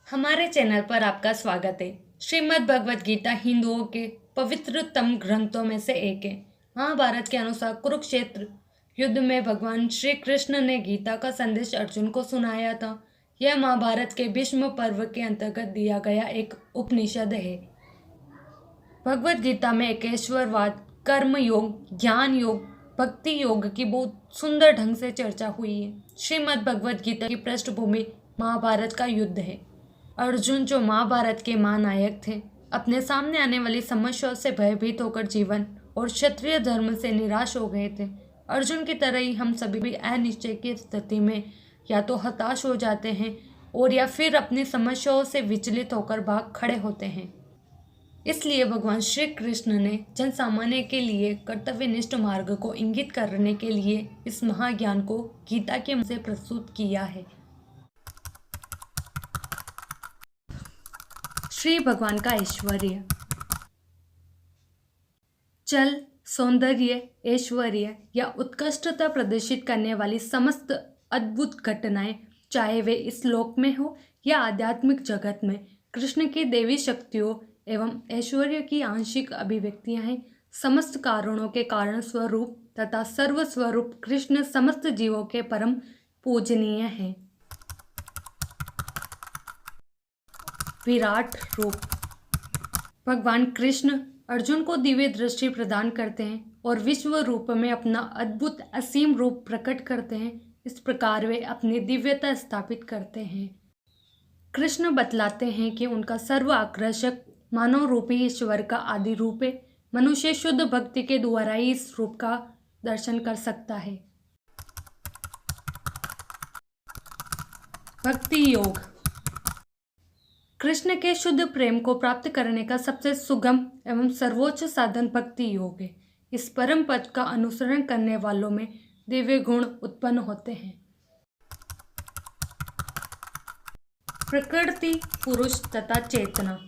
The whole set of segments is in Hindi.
हमारे चैनल पर आपका स्वागत है। श्रीमद् भगवत गीता हिंदुओं के पवित्रतम ग्रंथों में से एक है। महाभारत के अनुसार कुरुक्षेत्र युद्ध में भगवान श्री कृष्ण ने गीता का संदेश अर्जुन को सुनाया था। यह महाभारत के भीष्म पर्व के अंतर्गत दिया गया एक उपनिषद है। भगवत गीता में एकेश्वरवाद, कर्म योग, ज्ञान योग, भक्ति योग की बहुत सुंदर ढंग से चर्चा हुई है। श्रीमद् भगवत गीता की पृष्ठभूमि महाभारत का युद्ध है। अर्जुन, जो महाभारत के महानायक थे, अपने सामने आने वाली समस्याओं से भयभीत होकर जीवन और क्षत्रिय धर्म से निराश हो गए थे। अर्जुन की तरह ही हम सभी भी अनिश्चय की स्थिति में या तो हताश हो जाते हैं और या फिर अपनी समस्याओं से विचलित होकर भाग खड़े होते हैं। इसलिए भगवान श्री कृष्ण ने जन सामान्य के लिए कर्तव्यनिष्ठ मार्ग को इंगित करने के लिए इस महाज्ञान को गीता के मुंह से प्रस्तुत किया है। श्री भगवान का ऐश्वर्य, चल, सौंदर्य, ऐश्वर्य या उत्कृष्टता प्रदर्शित करने वाली समस्त अद्भुत घटनाएं, चाहे वे इस लोक में हो या आध्यात्मिक जगत में, कृष्ण की देवी शक्तियों एवं ऐश्वर्य की आंशिक अभिव्यक्तियां हैं। समस्त कारणों के कारण स्वरूप तथा सर्वस्वरूप कृष्ण समस्त जीवों के परम पूजनीय हैं। विराट रूप, भगवान कृष्ण अर्जुन को दिव्य दृष्टि प्रदान करते हैं और विश्व रूप में अपना अद्भुत असीम रूप प्रकट करते हैं। इस प्रकार वे अपनी दिव्यता स्थापित करते हैं। कृष्ण बतलाते हैं कि उनका सर्व आकर्षक मानव रूपी ईश्वर का आदि रूप है। मनुष्य शुद्ध भक्ति के द्वारा ही इस रूप का दर्शन कर सकता है। भक्ति योग, कृष्ण के शुद्ध प्रेम को प्राप्त करने का सबसे सुगम एवं सर्वोच्च साधन भक्ति योग है। इस परम पद का अनुसरण करने वालों में दिव्य गुण उत्पन्न होते हैं। प्रकृति, पुरुष तथा चेतना,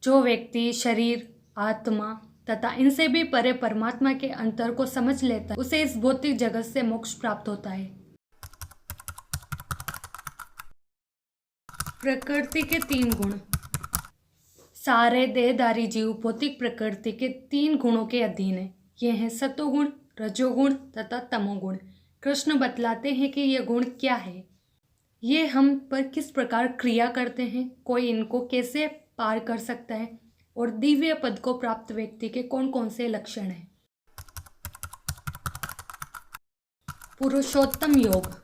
जो व्यक्ति शरीर, आत्मा तथा इनसे भी परे परमात्मा के अंतर को समझ लेता है, उसे इस भौतिक जगत से मोक्ष प्राप्त होता है। प्रकृति के तीन गुण, सारे देहधारी जीव भौतिक प्रकृति के तीन गुणों के अधीन है। ये हैं सतोगुण, रजोगुण तथा तमोगुण। कृष्ण बतलाते हैं कि ये गुण क्या है, ये हम पर किस प्रकार क्रिया करते हैं, कोई इनको कैसे पार कर सकता है और दिव्य पद को प्राप्त व्यक्ति के कौन कौन से लक्षण हैं। पुरुषोत्तम योग,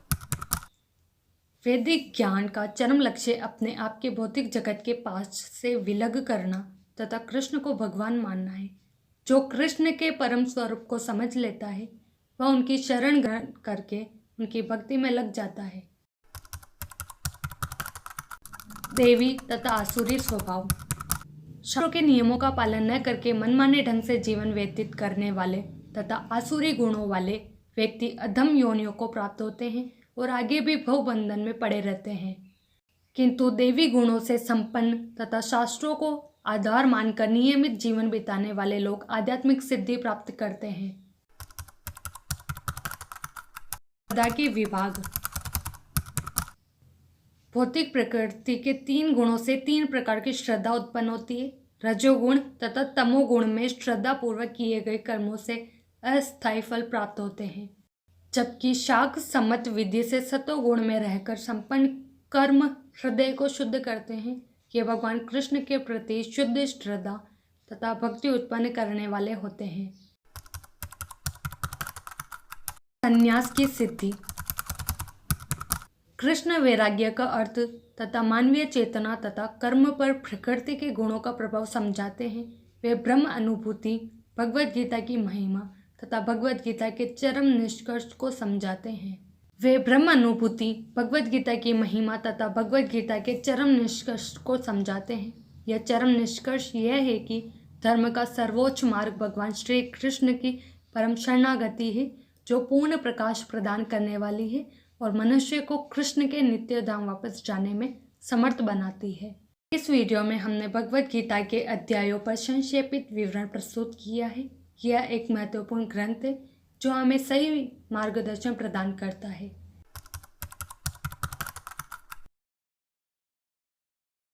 वैदिक ज्ञान का चरम लक्ष्य अपने आप के भौतिक जगत के पास से विलग करना तथा कृष्ण को भगवान मानना है। जो कृष्ण के परम स्वरूप को समझ लेता है, वह उनकी शरण ग्रहण करके उनकी भक्ति में लग जाता है। देवी तथा आसुरी स्वभाव, शास्त्रों के नियमों का पालन न करके मनमाने ढंग से जीवन व्यतीत करने वाले तथा आसुरी गुणों वाले व्यक्ति अधम योनियों को प्राप्त होते हैं और आगे भी भवबंधन में पड़े रहते हैं। किंतु देवी गुणों से संपन्न तथा शास्त्रों को आधार मानकर नियमित जीवन बिताने वाले लोग आध्यात्मिक सिद्धि प्राप्त करते हैं। श्रद्धा के विभाग, भौतिक प्रकृति के तीन गुणों से तीन प्रकार की श्रद्धा उत्पन्न होती है। रजोगुण तथा तमोगुण में श्रद्धा पूर्वक किए गए कर्मों से अस्थायी फल प्राप्त होते हैं, जबकि शास्त्र सम्मत विधि से सतोगुण में रहकर संपन्न कर्म हृदय को शुद्ध करते हैं। ये भगवान कृष्ण के प्रति शुद्ध श्रद्धा तथा भक्ति उत्पन्न करने वाले होते हैं। संन्यास की सिद्धि, कृष्ण वैराग्य का अर्थ तथा मानवीय चेतना तथा कर्म पर प्रकृति के गुणों का प्रभाव समझाते हैं। वे ब्रह्म अनुभूति, भगवद गीता की महिमा तथा भगवद गीता के चरम निष्कर्ष को समझाते हैं। वे ब्रह्म अनुभूति, भगवद गीता की महिमा तथा भगवद गीता के चरम निष्कर्ष को समझाते हैं। यह चरम निष्कर्ष यह है कि धर्म का सर्वोच्च मार्ग भगवान श्री कृष्ण की परम शरणागति है, जो पूर्ण प्रकाश प्रदान करने वाली है और मनुष्य को कृष्ण के नित्य धाम वापस जाने में समर्थ बनाती है। इस वीडियो में हमने भगवद गीता के अध्यायों पर संक्षेपित विवरण प्रस्तुत किया है। यह एक महत्वपूर्ण ग्रंथ है जो हमें सही मार्गदर्शन प्रदान करता है।